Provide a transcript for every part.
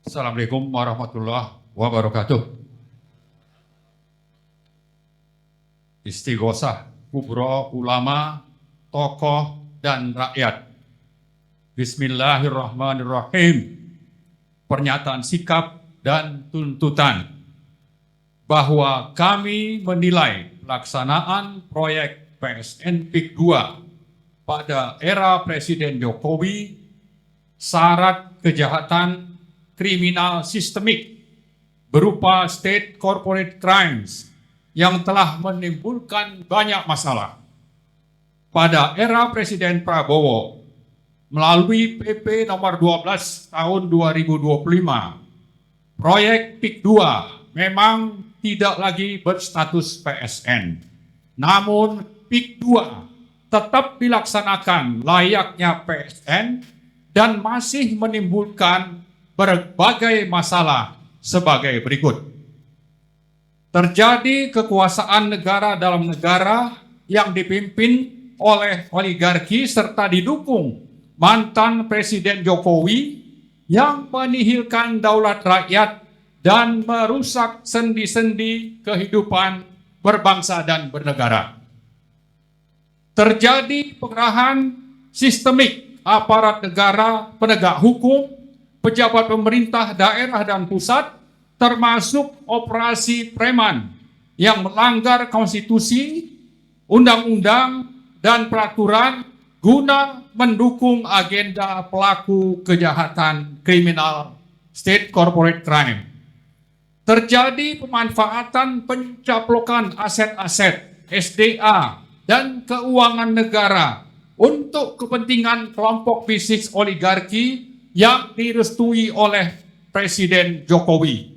Assalamualaikum warahmatullahi wabarakatuh. Istighosah kubro ulama, tokoh, dan rakyat. Bismillahirrahmanirrahim. Pernyataan sikap dan tuntutan bahwa kami menilai pelaksanaan proyek PSN PIK 2 pada era Presiden Jokowi syarat kejahatan kriminal sistemik berupa state corporate crimes yang telah menimbulkan banyak masalah. Pada era Presiden Prabowo, melalui PP nomor 12 tahun 2025, proyek PIK 2 memang tidak lagi berstatus PSN. Namun PIK 2 tetap dilaksanakan layaknya PSN dan masih menimbulkan berbagai masalah sebagai berikut. Terjadi kekuasaan negara dalam negara yang dipimpin oleh oligarki serta didukung mantan Presiden Jokowi yang menihilkan daulat rakyat dan merusak sendi-sendi kehidupan berbangsa dan bernegara. Terjadi pengerahan sistemik aparat negara, penegak hukum, pejabat pemerintah daerah dan pusat, termasuk operasi preman yang melanggar konstitusi, undang-undang, dan peraturan guna mendukung agenda pelaku kejahatan kriminal state corporate crime. Terjadi pemanfaatan pencaplokan aset-aset SDA dan keuangan negara untuk kepentingan kelompok bisnis oligarki yang direstui oleh Presiden Jokowi.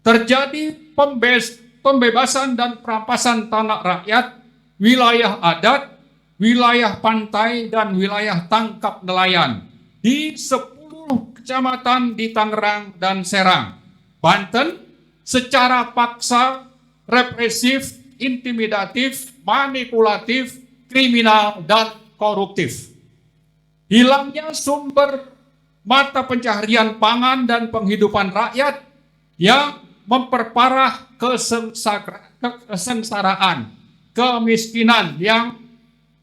Terjadi pembebasan dan perampasan tanah rakyat, wilayah adat, wilayah pantai, dan wilayah tangkap nelayan di 10 kecamatan di Tangerang dan Serang, Banten, secara paksa, represif, intimidatif, manipulatif, kriminal, dan koruptif. Hilangnya sumber mata pencaharian pangan dan penghidupan rakyat yang memperparah kesengsaraan, kemiskinan yang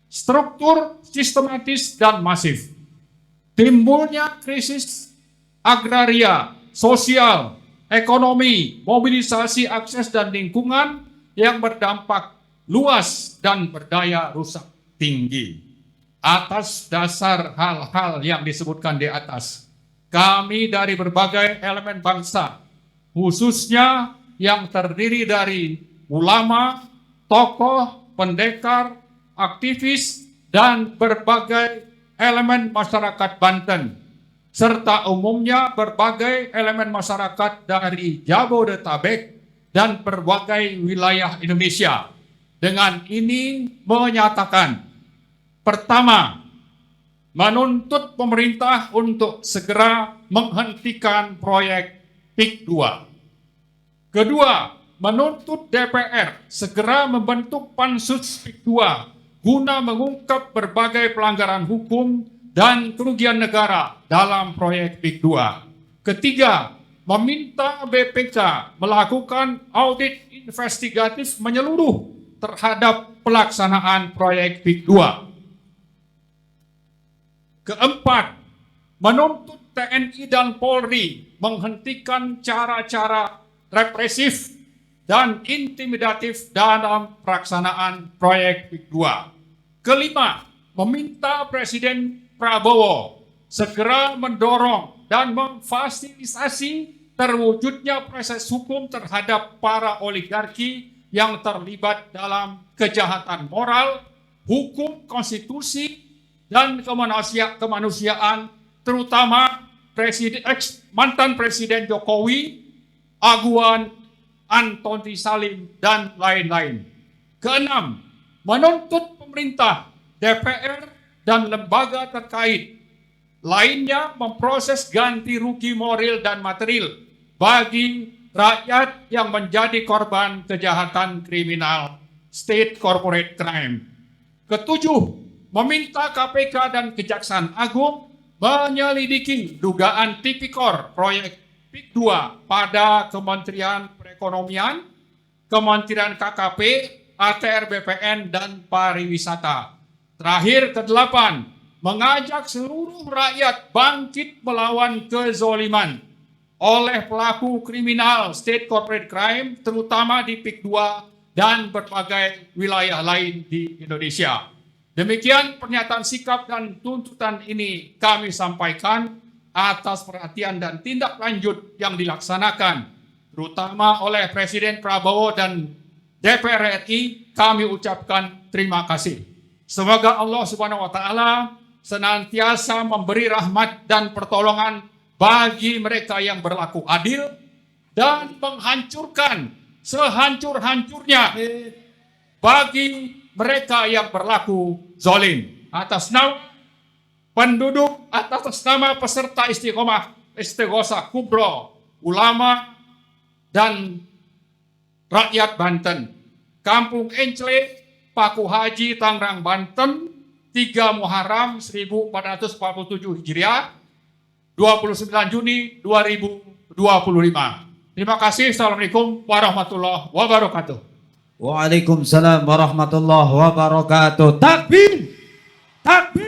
struktur, sistematis, dan masif. Timbulnya krisis agraria, sosial, ekonomi, mobilisasi akses dan lingkungan yang berdampak luas dan berdaya rusak tinggi. Atas dasar hal-hal yang disebutkan di atas, kami dari berbagai elemen bangsa, khususnya yang terdiri dari ulama, tokoh, pendekar, aktivis, dan berbagai elemen masyarakat Banten, serta umumnya berbagai elemen masyarakat dari Jabodetabek dan berbagai wilayah Indonesia, dengan ini menyatakan: pertama, menuntut pemerintah untuk segera menghentikan proyek PIK 2. Kedua, menuntut DPR segera membentuk pansus PIK 2 guna mengungkap berbagai pelanggaran hukum dan kerugian negara dalam proyek PIK 2. Ketiga, meminta BPK melakukan audit investigatif menyeluruh terhadap pelaksanaan proyek PIK 2. Keempat, menuntut TNI dan Polri menghentikan cara-cara represif dan intimidatif dalam pelaksanaan proyek PIK 2. Kelima, meminta Presiden Prabowo segera mendorong dan memfasilitasi terwujudnya proses hukum terhadap para oligarki yang terlibat dalam kejahatan moral, hukum, konstitusi, dan kemanusiaan, terutama mantan Presiden Jokowi, Aguan, Antoni Salim, dan lain-lain. Keenam, menuntut pemerintah, DPR, dan lembaga terkait lainnya memproses ganti rugi moral dan material bagi rakyat yang menjadi korban kejahatan kriminal state corporate crime. Ketujuh, meminta KPK dan Kejaksaan Agung menyelidiki dugaan tipikor proyek PIK 2 pada Kementerian Perekonomian, Kementerian KKP, ATR BPN, dan Pariwisata. Terakhir ke-8, mengajak seluruh rakyat bangkit melawan kezoliman oleh pelaku kriminal state corporate crime, terutama di PIK 2 dan berbagai wilayah lain di Indonesia. Demikian pernyataan sikap dan tuntutan ini kami sampaikan atas perhatian dan tindak lanjut yang dilaksanakan, terutama oleh Presiden Prabowo dan DPR RI. Kami ucapkan terima kasih. Semoga Allah Subhanahu wa Ta'ala senantiasa memberi rahmat dan pertolongan bagi mereka yang berlaku adil dan menghancurkan sehancur-hancurnya bagi mereka yang berlaku zalim. Atas nama penduduk, atas nama peserta Istighosah Kubro, ulama dan rakyat Banten, Kampung Encle, Paku Haji, Tangerang, Banten, 3 Muharram 1447 Hijriah, 29 Juni 2025. Terima kasih. Assalamualaikum warahmatullahi wabarakatuh. Waalaikumsalam warahmatullahi wabarakatuh. Takbir! Takbir!